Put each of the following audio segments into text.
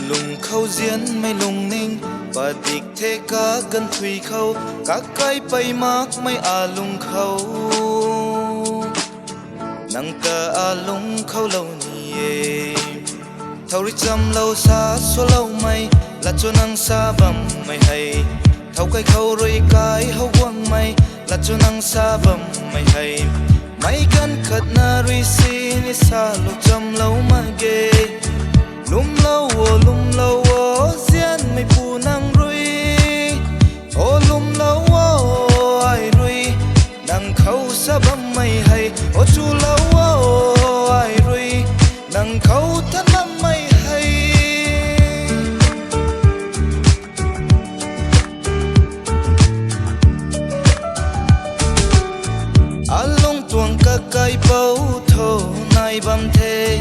lùng khâu diễn mây lùng ninh và địch thế cá cân thủy khâu các cái bay mắc mây lùng khâu nắng ca lùng khâu lâu nhỉ thâu rít chăm lâu xa số lâu mây là cho nắng xa vầm mây hay thâu cái khâu rồi cái hậu quăng mây là cho nắng xa vầm mây hay mấy căn khát na ri xin xa lâu chăm lâu mà ghê lum lâu diễn mây pu nang rui ô lum lâu ai rui nang khâu sa bấm mây hay ô chu lâu ai rui nang khâu thân bấm mây hay along tuang ka kai bao thô nai bam the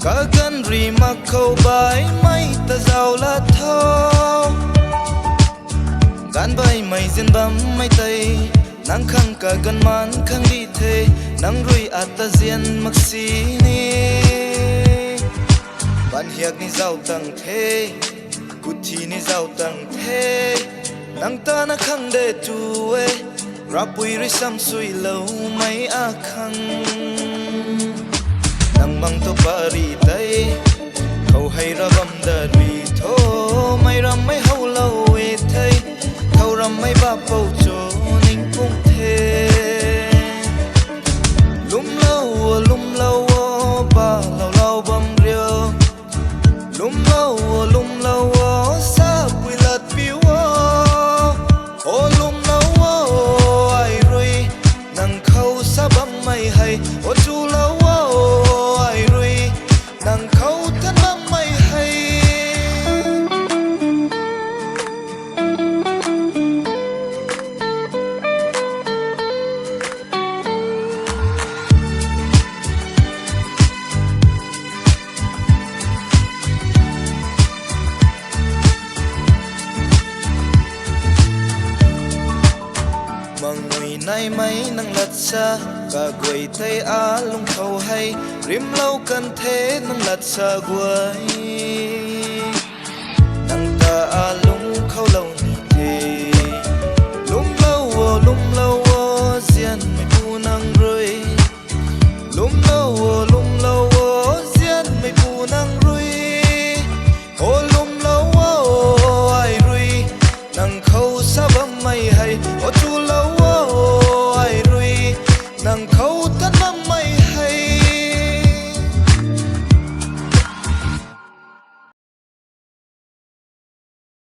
cả gần rì mặc khâu bài mây ta giàu là thâu gan bay mây diên bấm mây tây nắng khăng cả gần man khăng đi thề nắng rui ta diên mặc xí ni ban hiạc ni giàu tăng thế cút thi ni giàu tăng thế nắng ta na khăng để tu e rap bui ri sam sui lâu mây khăng nang bang to pari tay khâu hay ra bam da ri tho mai ram mai hau lâu e thai khâu ram mai ba pau cho ning pung the lum lâu ba lâu bam rio lum lâu sa pui lat piu ô lum lâu ai rồi nang khâu sa bam mai hay ô chu lâu nang khâu thân bấm mây hay mong người nay mấy nang lật xa cả quầy tay lung khâu hay rim lâu cần thế nang lật xa quay nang ta lung khâu lâu nhỉ thế lung lâu diễn mây pu nang rơi lung lâu